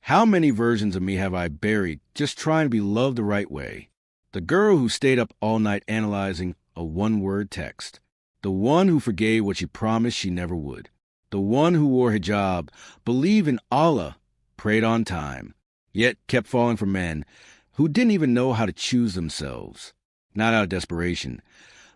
How many versions of me have I buried just trying to be loved the right way? The girl who stayed up all night analyzing a one-word text. The one who forgave what she promised she never would. The one who wore hijab, believed in Allah, prayed on time, yet kept falling for men who didn't even know how to choose themselves. Not out of desperation,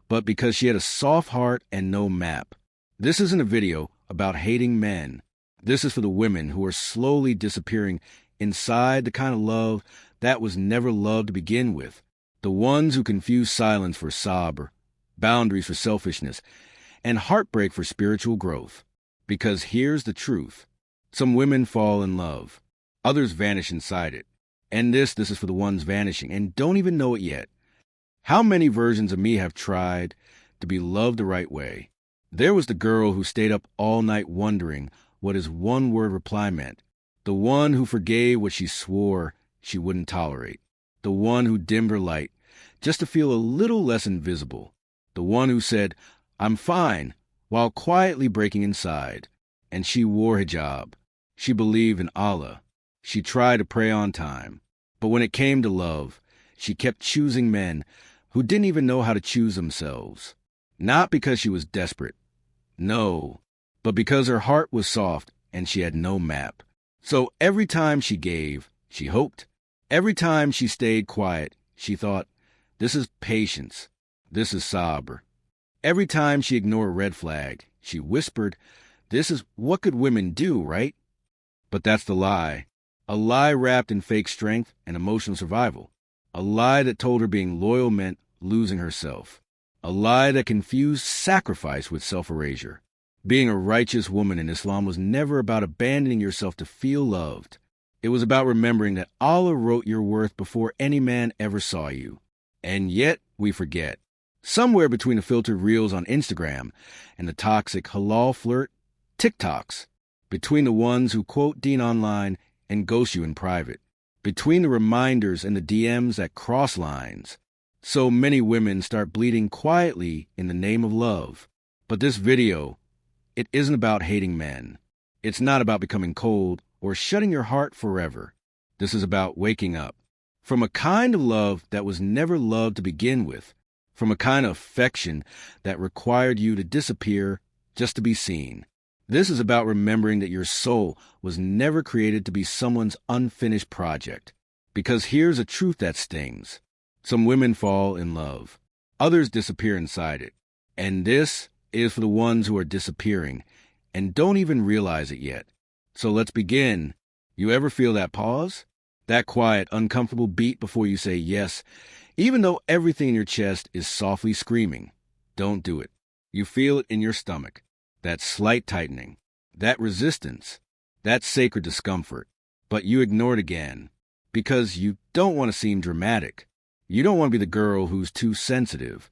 but because she had a soft heart and no map. This isn't a video about hating men. This is for the women who are slowly disappearing inside the kind of love that was never love to begin with. The ones who confuse silence for sabr, boundaries for selfishness, and heartbreak for spiritual growth. Because here's the truth. Some women fall in love. Others vanish inside it. And this is for the ones vanishing and don't even know it yet. How many versions of me have tried to be loved the right way? There was the girl who stayed up all night wondering what his one-word reply meant. The one who forgave what she swore she wouldn't tolerate. The one who dimmed her light just to feel a little less invisible. The one who said, "I'm fine," while quietly breaking inside. And she wore hijab. She believed in Allah. She tried to pray on time. But when it came to love, she kept choosing men who didn't even know how to choose themselves. Not because she was desperate. No. But because her heart was soft and she had no map. So every time she gave, she hoped. Every time she stayed quiet, she thought, this is patience. This is sabr. Every time she ignored a red flag, she whispered, this is what good women do, right? But that's the lie. A lie wrapped in fake strength and emotional survival. A lie that told her being loyal meant losing herself. A lie that confused sacrifice with self-erasure. Being a righteous woman in Islam was never about abandoning yourself to feel loved. It was about remembering that Allah wrote your worth before any man ever saw you. And yet, we forget. Somewhere between the filtered reels on Instagram and the toxic halal flirt TikToks. Between the ones who quote Deen online and ghost you in private. Between the reminders and the DMs that cross lines. So many women start bleeding quietly in the name of love. But this video, it isn't about hating men. It's not about becoming cold or shutting your heart forever. This is about waking up. From a kind of love that was never love to begin with. From a kind of affection that required you to disappear just to be seen. This is about remembering that your soul was never created to be someone's unfinished project. Because here's a truth that stings. Some women fall in love. Others disappear inside it. And this is for the ones who are disappearing and don't even realize it yet. So let's begin. You ever feel that pause? That quiet, uncomfortable beat before you say yes, even though everything in your chest is softly screaming. Don't do it. You feel it in your stomach. That slight tightening. That resistance. That sacred discomfort. But you ignore it again. Because you don't want to seem dramatic. You don't want to be the girl who's too sensitive.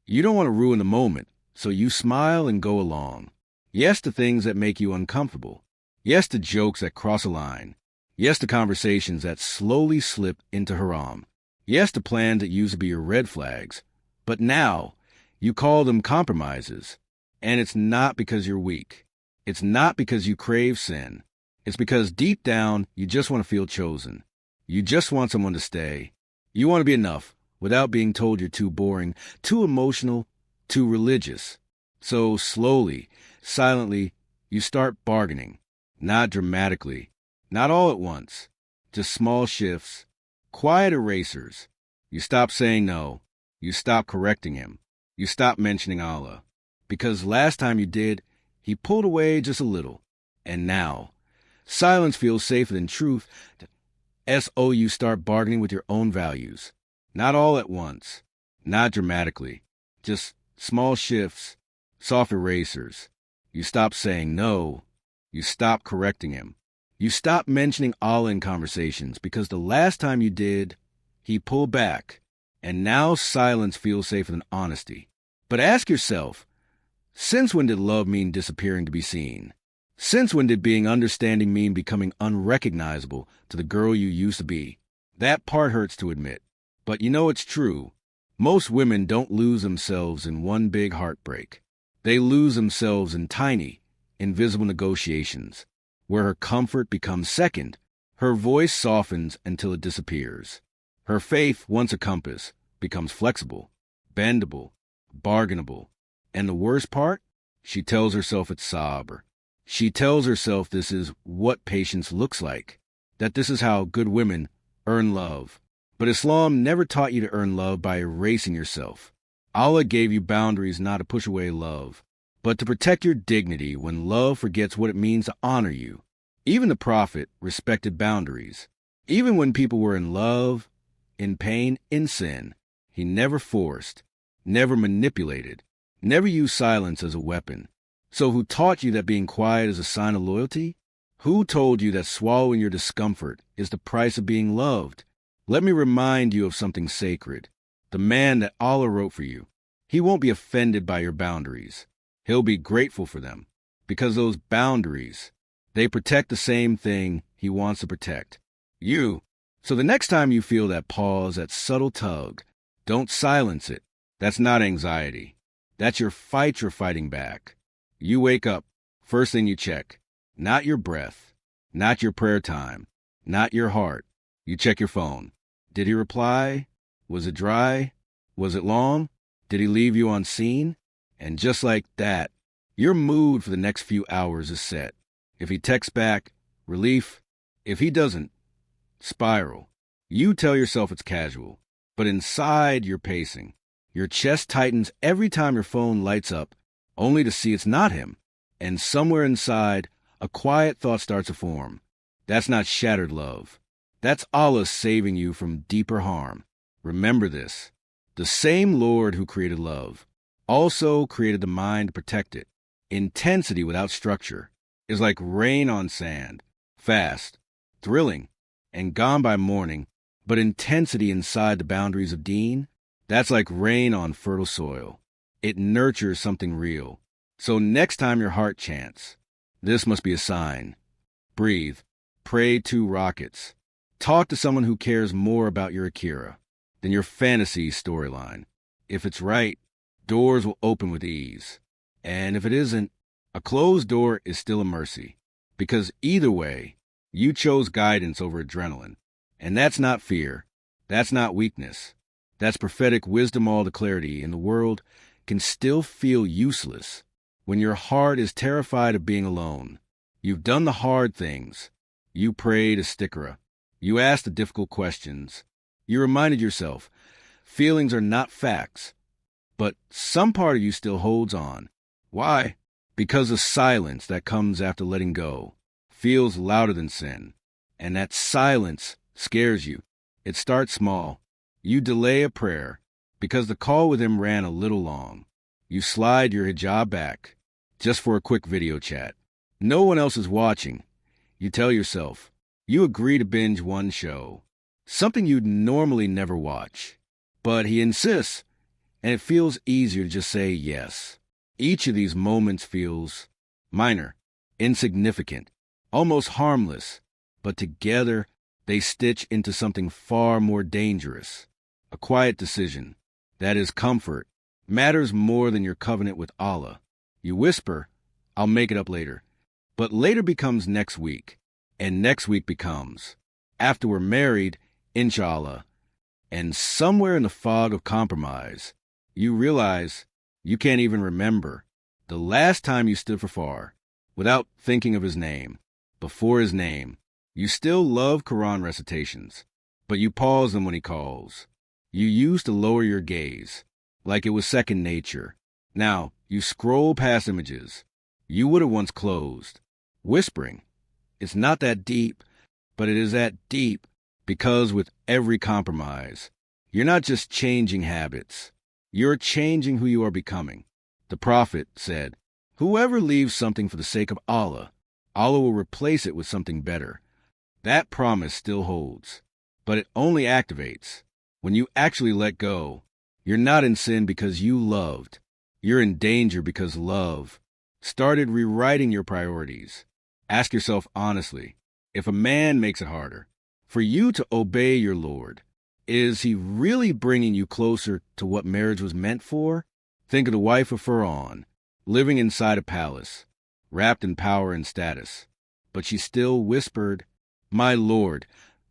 You don't want to ruin the moment. So you smile and go along. Yes to things that make you uncomfortable. Yes to jokes that cross a line. Yes to conversations that slowly slip into haram. Yes to plans that used to be your red flags. But now, you call them compromises. And it's not because you're weak. It's not because you crave sin. It's because deep down, you just want to feel chosen. You just want someone to stay. You want to be enough without being told you're too boring, too emotional, too religious. So slowly, silently, you start bargaining. Not dramatically. Not all at once. Just small shifts. Quiet erasers. You stop saying no. You stop correcting him. You stop mentioning Allah. Because last time you did, he pulled away just a little. And now, silence feels safer than truth. So you start bargaining with your own values. Not all at once. Not dramatically. Just small shifts, soft erasers. You stop saying no. You stop correcting him. You stop mentioning Allah in conversations because the last time you did, he pulled back. And now silence feels safer than honesty. But ask yourself, since when did love mean disappearing to be seen? Since when did being understanding mean becoming unrecognizable to the girl you used to be? That part hurts to admit. But you know it's true. Most women don't lose themselves in one big heartbreak. They lose themselves in tiny, invisible negotiations, where her comfort becomes second, Her voice softens until it disappears. Her faith, once a compass, becomes flexible, bendable, bargainable. And the worst part? She tells herself it's sabr. She tells herself this is what patience looks like, that this is how good women earn love. But Islam never taught you to earn love by erasing yourself. Allah gave you boundaries not to push away love, but to protect your dignity when love forgets what it means to honor you. Even the Prophet respected boundaries. Even when people were in love, in pain, in sin, he never forced, never manipulated, never used silence as a weapon. So who taught you that being quiet is a sign of loyalty? Who told you that swallowing your discomfort is the price of being loved? Let me remind you of something sacred. The man that Allah wrote for you, he won't be offended by your boundaries. He'll be grateful for them, because those boundaries, they protect the same thing he wants to protect, you. So the next time you feel that pause, that subtle tug, don't silence it. That's not anxiety. That's your fight you're fighting back. You wake up, first thing you check, not your breath, not your prayer time, not your heart. You check your phone. Did he reply? Was it dry? Was it long? Did he leave you unseen? And just like that, your mood for the next few hours is set. If he texts back, relief. If he doesn't, spiral. You tell yourself it's casual, but inside you're pacing. Your chest tightens every time your phone lights up, only to see it's not him. And somewhere inside, a quiet thought starts to form. That's not shattered love. That's Allah saving you from deeper harm. Remember this. The same Lord who created love also created the mind to protect it. Intensity without structure is like rain on sand, fast, thrilling, and gone by morning. But intensity inside the boundaries of Deen, that's like rain on fertile soil. It nurtures something real. So next time your heart chants, this must be a sign. Breathe. Pray 2 rockets. Talk to someone who cares more about your Akira than your fantasy storyline. If it's right, doors will open with ease. And if it isn't, a closed door is still a mercy. Because either way, you chose guidance over adrenaline. And that's not fear. That's not weakness. That's prophetic wisdom. All the clarity in the world can still feel useless when your heart is terrified of being alone. You've done the hard things. You prayed istikhara. You asked the difficult questions. You reminded yourself, feelings are not facts. But some part of you still holds on. Why? Because the silence that comes after letting go feels louder than sin. And that silence scares you. It starts small. You delay a prayer because the call with him ran a little long. You slide your hijab back just for a quick video chat. No one else is watching. You tell yourself, you agree to binge one show, something you'd normally never watch. But he insists, and it feels easier to just say yes. Each of these moments feels minor, insignificant, almost harmless, but together they stitch into something far more dangerous. A quiet decision, that is comfort, matters more than your covenant with Allah. You whisper, I'll make it up later. But later becomes next week, and next week becomes, after we're married, inshallah. And somewhere in the fog of compromise, you realize you can't even remember the last time you stood for far without thinking of his name. Before his name, you still love Quran recitations, but you pause them when he calls. You used to lower your gaze, like it was second nature. Now, you scroll past images you would have once closed, whispering, it's not that deep, but it is that deep because with every compromise, you're not just changing habits, you're changing who you are becoming. The Prophet said, whoever leaves something for the sake of Allah, Allah will replace it with something better. That promise still holds, but it only activates when you actually let go. You're not in sin because you loved. You're in danger because love started rewriting your priorities. Ask yourself honestly, if a man makes it harder for you to obey your Lord, is he really bringing you closer to what marriage was meant for? Think of the wife of Pharaoh, living inside a palace, wrapped in power and status. But she still whispered, My Lord,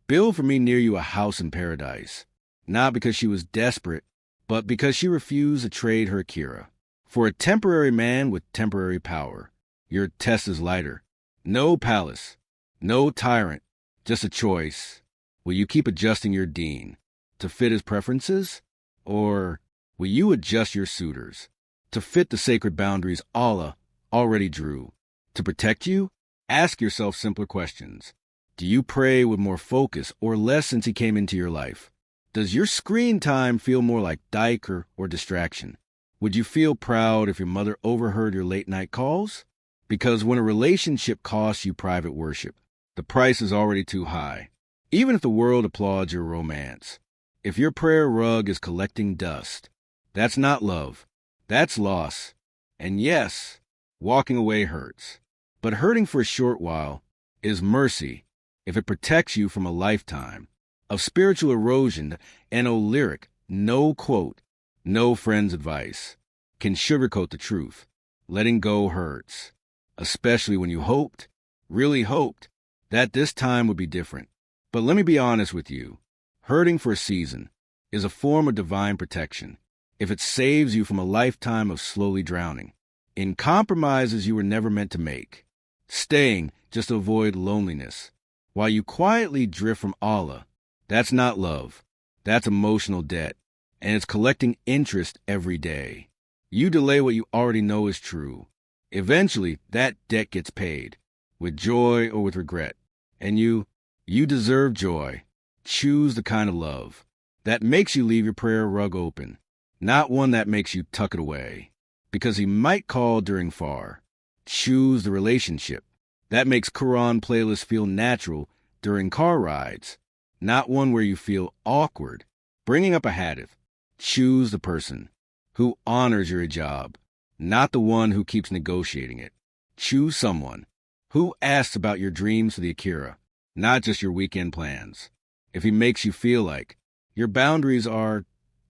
build for me near you a house in paradise. Not because she was desperate, but because she refused to trade her Akira for a temporary man with temporary power. Your test is lighter. No palace, no tyrant, just a choice. Will you keep adjusting your dean to fit his preferences? Or will you adjust your suitors to fit the sacred boundaries Allah already drew? To protect you, ask yourself simpler questions. Do you pray with more focus or less since he came into your life? Does your screen time feel more like diaper or distraction? Would you feel proud if your mother overheard your late-night calls? Because when a relationship costs you private worship, the price is already too high. Even if the world applauds your romance, if your prayer rug is collecting dust, that's not love. That's loss. And yes, walking away hurts. But hurting for a short while is mercy if it protects you from a lifetime of spiritual erosion. And lyric, no quote, no friend's advice can sugarcoat the truth. Letting go hurts, especially when you hoped, really hoped, that this time would be different. But let me be honest with you. Hurting for a season is a form of divine protection if it saves you from a lifetime of slowly drowning in compromises you were never meant to make, staying just to avoid loneliness while you quietly drift from Allah. That's not love. That's emotional debt, and it's collecting interest every day. You delay what you already know is true. Eventually, that debt gets paid, with joy or with regret. And you deserve joy. Choose the kind of love that makes you leave your prayer rug open, not one that makes you tuck it away, because he might call during far. Choose the relationship that makes Quran playlists feel natural during car rides, not one where you feel awkward bringing up a hadith. Choose the person who honors your hijab, not the one who keeps negotiating it. Choose someone who asks about your dreams for the Akira, not just your weekend plans. If he makes you feel like your boundaries are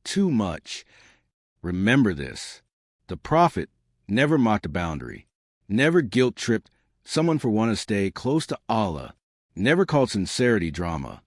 too much, remember this. The Prophet never mocked a boundary, never guilt-tripped someone for wanting to stay close to Allah, never called sincerity drama,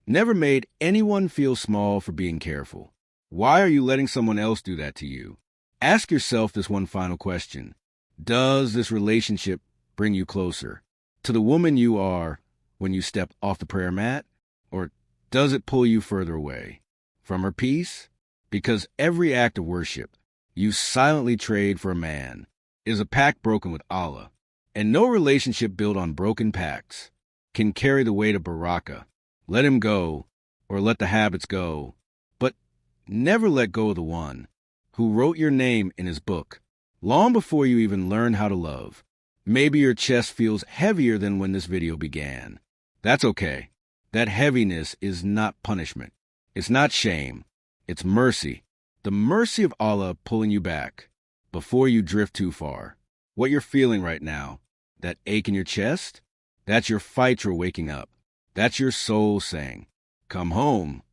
never made anyone feel small for being careful. Why are you letting someone else do that to you? Ask yourself this one final question. Does this relationship bring you closer to the woman you are when you step off the prayer mat? Or does it pull you further away from her peace? Because every act of worship you silently trade for a man is a pact broken with Allah. And no relationship built on broken pacts can carry the weight of barakah. Let him go, or let the habits go. But never let go of the one who wrote your name in his book long before you even learned how to love. Maybe your chest feels heavier than when this video began. That's okay. That heaviness is not punishment. It's not shame. It's mercy. The mercy of Allah pulling you back before you drift too far. What you're feeling right now, that ache in your chest, that's your fighter waking up. That's your soul saying, come home.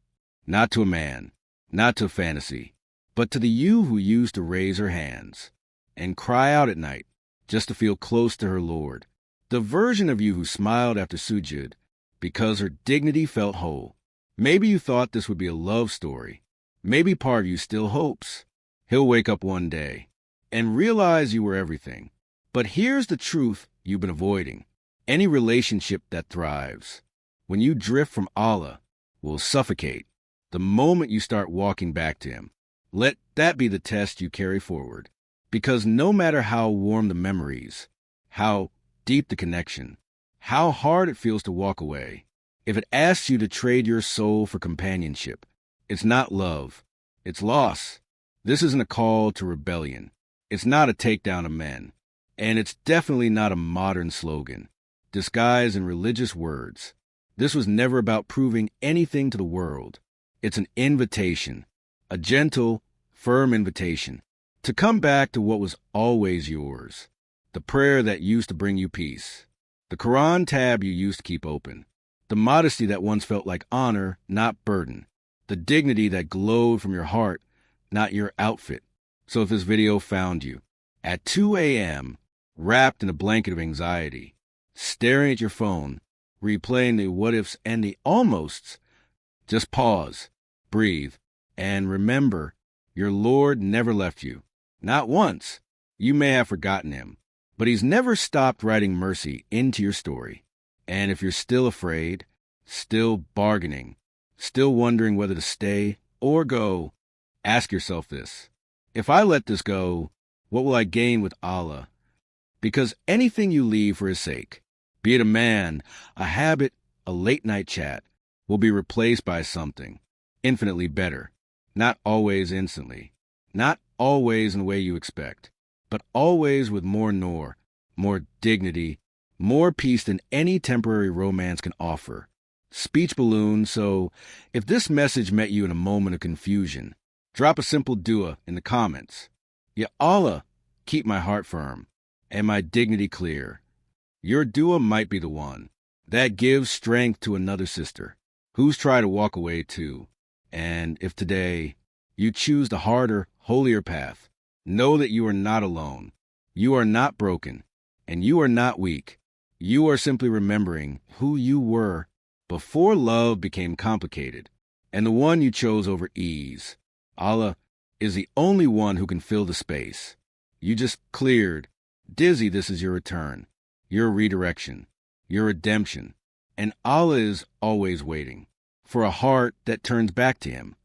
Not to a man, not to a fantasy, but to the you who used to raise her hands and cry out at night just to feel close to her Lord. The version of you who smiled after sujud because her dignity felt whole. Maybe you thought this would be a love story. Maybe part of you still hopes he'll wake up one day and realize you were everything. But here's the truth you've been avoiding. Any relationship that thrives when you drift from Allah will suffocate the moment you start walking back to him. Let that be the test you carry forward. Because no matter how warm the memories, how deep the connection, how hard it feels to walk away, if it asks you to trade your soul for companionship, it's not love, it's loss. This isn't a call to rebellion. It's not a takedown of men. And it's definitely not a modern slogan, disguised in religious words. This was never about proving anything to the world. It's an invitation, a gentle, firm invitation, to come back to what was always yours, the prayer that used to bring you peace, the Quran tab you used to keep open, the modesty that once felt like honor, not burden, the dignity that glowed from your heart, not your outfit. So if this video found you at 2 a.m., wrapped in a blanket of anxiety, staring at your phone, replaying the what ifs and the almosts. Just pause, breathe, and remember your Lord never left you. Not once. You may have forgotten him, but he's never stopped writing mercy into your story. And if you're still afraid, still bargaining, still wondering whether to stay or go, ask yourself this. If I let this go, what will I gain with Allah? Because anything you leave for his sake, be it a man, a habit, a late-night chat, will be replaced by something infinitely better. Not always instantly, not always in the way you expect, but always with more nur, more dignity, more peace than any temporary romance can offer. Speech balloon, so if this message met you in a moment of confusion, drop a simple dua in the comments. Ya Allah, keep my heart firm and my dignity clear. Your dua might be the one that gives strength to another sister who's tried to walk away too. And if today you choose the harder, holier path, know that you are not alone. You are not broken, and you are not weak. You are simply remembering who you were before love became complicated, and the one you chose over ease. Allah is the only one who can fill the space. You just cleared. Dizzy, this is your return, your redirection, your redemption. And Allah is always waiting for a heart that turns back to him.